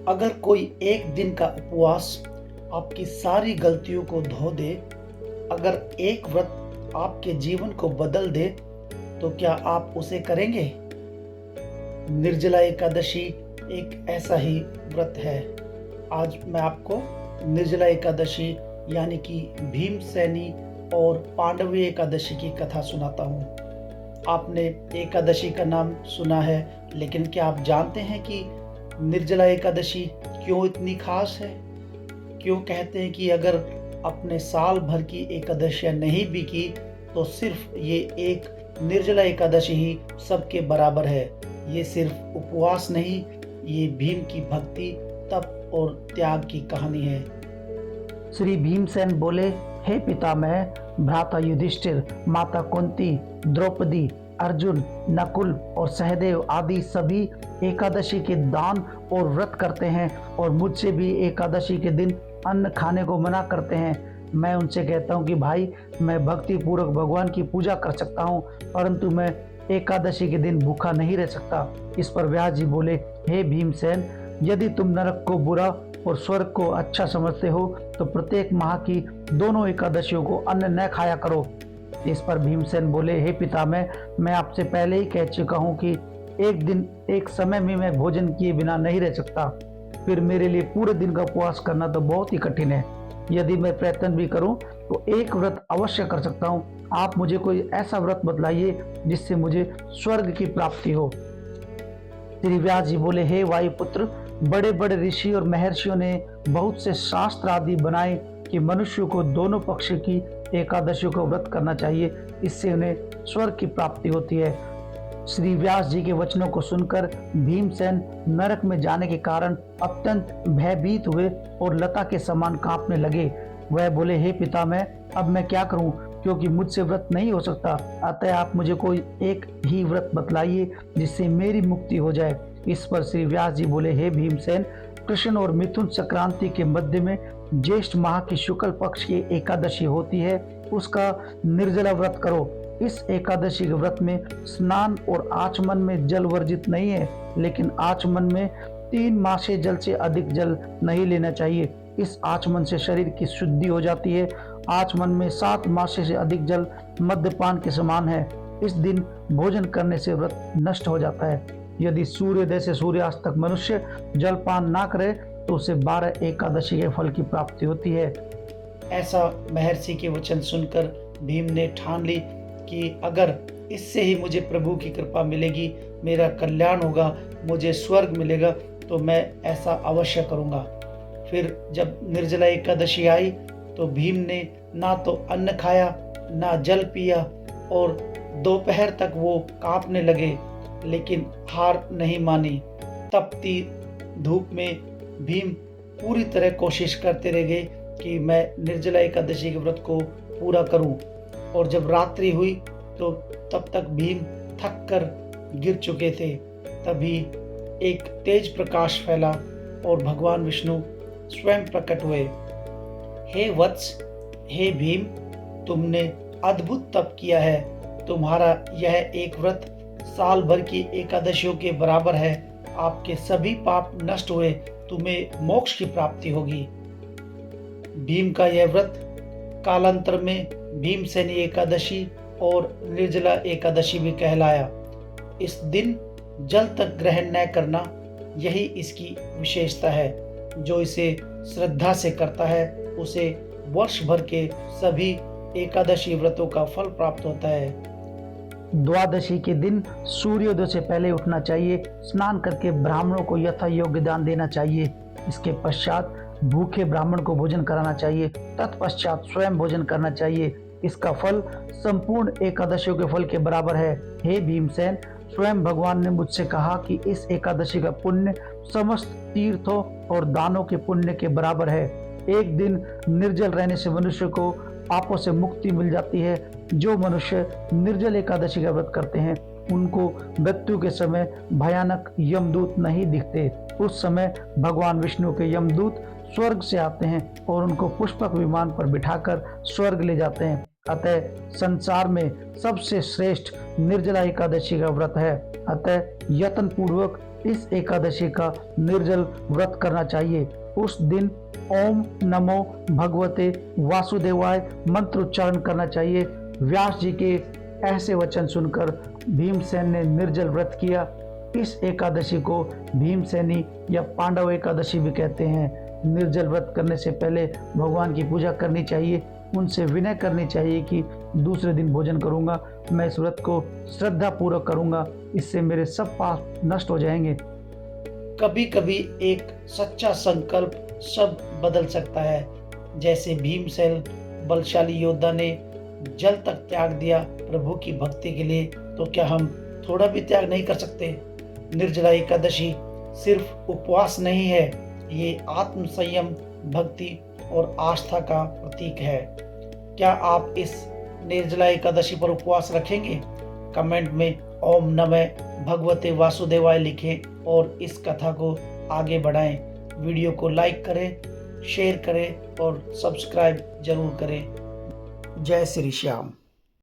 अगर कोई एक दिन का उपवास आपकी सारी गलतियों को धो दे, अगर एक व्रत आपके जीवन को बदल दे, तो क्या आप उसे करेंगे? निर्जला एकादशी एक ऐसा ही व्रत है। आज मैं आपको निर्जला एकादशी यानी कि भीमसेनी और पांडवी एकादशी की कथा सुनाता हूँ। आपने एकादशी का नाम सुना है, लेकिन क्या आप जानते हैं कि निर्जला एकादशी क्यों इतनी खास है? क्यों कहते हैं कि अगर अपने साल भर की एकादशियां नहीं भी की तो सिर्फ ये एक निर्जला एकादशी ही सबके बराबर है। ये सिर्फ उपवास नहीं, ये भीम की भक्ति, तप और त्याग की कहानी है। श्री भीमसेन बोले, हे पितामह, भ्राता युधिष्ठिर, माता कुंती, द्रौपदी, अर्जुन, नकुल और सहदेव आदि सभी एकादशी के दान और व्रत करते हैं और मुझसे भी एकादशी के दिन अन्न खाने को मना करते हैं। मैं उनसे कहता हूँ कि भाई, मैं भक्ति पूर्वक भगवान की पूजा कर सकता हूँ, परंतु मैं एकादशी के दिन भूखा नहीं रह सकता। इस पर व्यास जी बोले, हे भीमसेन, यदि तुम नरक को बुरा और स्वर्ग को अच्छा समझते हो तो प्रत्येक माह की दोनों एकादशियों को अन्न न खाया करो। इस पर भीमसेन बोले, हे पितामह, मैं आपसे पहले ही कह चुका हूँ कि एक दिन एक समय में मैं भोजन किए बिना नहीं रह सकता, फिर मेरे लिए पूरे दिन का उपवास करना तो बहुत ही कठिन है। यदि मैं प्रयत्न भी करूं तो एक व्रत अवश्य कर सकता हूं। आप मुझे कोई ऐसा व्रत बतलाइए जिससे मुझे स्वर्ग की प्राप्ति हो। श्री व्यास जी बोले, हे वायुपुत्र, बड़े बड़े ऋषि और महर्षियों ने बहुत से शास्त्र आदि बनाए कि मनुष्य को दोनों पक्ष की एकादशियों का व्रत करना चाहिए, इससे उन्हें स्वर्ग की प्राप्ति होती है। श्री व्यास जी के वचनों को सुनकर भीमसेन नरक में जाने के कारण अत्यंत भयभीत हुए और लता के समान कांपने लगे। वह बोले, हे पितामह, अब मैं क्या करूं, क्योंकि मुझसे व्रत नहीं हो सकता। अतः आप मुझे कोई एक ही व्रत बतलाइए जिससे मेरी मुक्ति हो जाए। इस पर श्री व्यास जी बोले, हे भीमसेन, कृष्ण और मिथुन संक्रांति के मध्य में ज्येष्ठ माह की शुक्ल पक्ष की एकादशी होती है, उसका निर्जला व्रत करो। इस एकादशी के व्रत में स्नान और आचमन में जल वर्जित नहीं है, लेकिन आचमन में 3 मासे जल से अधिक जल नहीं लेना चाहिए। इस आचमन से शरीर की शुद्धि हो जाती है। आचमन में 7 मासे से अधिक जल मद्यपान के समान है। इस दिन भोजन करने से व्रत नष्ट हो जाता है। यदि सूर्योदय से सूर्यास्त तक मनुष्य जलपान ना करे तो उसे 12 एकादशी के फल की प्राप्ति होती है। ऐसा महर्षि के वचन सुनकर भीम ने ठान ली कि अगर इससे ही मुझे प्रभु की कृपा मिलेगी, मेरा कल्याण होगा, मुझे स्वर्ग मिलेगा, तो मैं ऐसा अवश्य करूँगा। फिर जब निर्जला एकादशी आई तो भीम ने ना तो अन्न खाया, ना जल पिया और दोपहर तक वो कांपने लगे, लेकिन हार नहीं मानी। तपती धूप में भीम पूरी तरह कोशिश करते रह गए कि मैं निर्जला एकादशी के व्रत को पूरा करूं। और जब रात्रि हुई तो तब तक भीम थक कर गिर चुके थे। तभी एक तेज प्रकाश फैला और भगवान विष्णु स्वयं प्रकट हुए। हे वत्स, हे भीम, तुमने अद्भुत तप किया है। तुम्हारा यह एक व्रत साल भर की एकादशियों के बराबर है। आपके सभी पाप नष्ट हुए, तुम्हें मोक्ष की प्राप्ति होगी। भीम का यह व्रत कालांतर में भीमसेनी एकादशी और निर्जला एकादशी भी कहलाया। इस दिन जल तक ग्रहण न करना, यही इसकी विशेषता है। जो इसे श्रद्धा से करता है उसे वर्ष भर के सभी एकादशी व्रतों का फल प्राप्त होता है। द्वादशी के दिन सूर्योदय से पहले उठना चाहिए। स्नान करके ब्राह्मणों को यथा योग्य दान देना चाहिए। इसके पश्चात भूखे ब्राह्मण को भोजन कराना चाहिए। तत्पश्चात स्वयं भोजन करना चाहिए। इसका फल संपूर्ण एकादशियों के फल के बराबर है। हे भीमसेन, स्वयं भगवान ने मुझसे कहा कि इस एकादशी का पुण्य समस्त तीर्थों और दानों के पुण्य के बराबर है। एक दिन निर्जल रहने से मनुष्य को पापों से मुक्ति मिल जाती है। जो मनुष्य निर्जल एकादशी का व्रत करते हैं उनको मृत्यु के समय भयानक यमदूत नहीं दिखते। उस समय भगवान विष्णु के यमदूत स्वर्ग से आते हैं और उनको पुष्पक विमान पर बिठाकर स्वर्ग ले जाते हैं। अतः संसार में सबसे श्रेष्ठ निर्जला एकादशी का व्रत है। अतः यत्न पूर्वक इस एकादशी का निर्जल व्रत करना चाहिए। उस दिन ओम नमो भगवते वासुदेवाय मंत्रोच्चारण करना चाहिए। व्यास जी के ऐसे वचन सुनकर भीमसेन ने निर्जल व्रत किया। इस एकादशी को भीमसेनी या पांडव एकादशी भी कहते हैं। निर्जल व्रत करने से पहले भगवान की पूजा करनी चाहिए, उनसे विनय करनी चाहिए कि दूसरे दिन भोजन करूंगा, मैं इस व्रत को श्रद्धा पूर्वक करूंगा, इससे मेरे सब पाप नष्ट हो जाएंगे। कभी कभी एक सच्चा संकल्प सब बदल सकता है। जैसे भीमसेन बलशाली योद्धा ने जल तक त्याग दिया प्रभु की भक्ति के लिए, तो क्या हम थोड़ा भी त्याग नहीं कर सकते? निर्जला एकादशी सिर्फ उपवास नहीं है, ये आत्म संयम, भक्ति और आस्था का प्रतीक है। क्या आप इस निर्जला एकादशी पर उपवास रखेंगे? कमेंट में ओम नमः भगवते वासुदेवाय लिखें और इस कथा को आगे बढ़ाएं। वीडियो को लाइक करें, शेयर करें और सब्सक्राइब जरूर करें। जय श्री श्याम।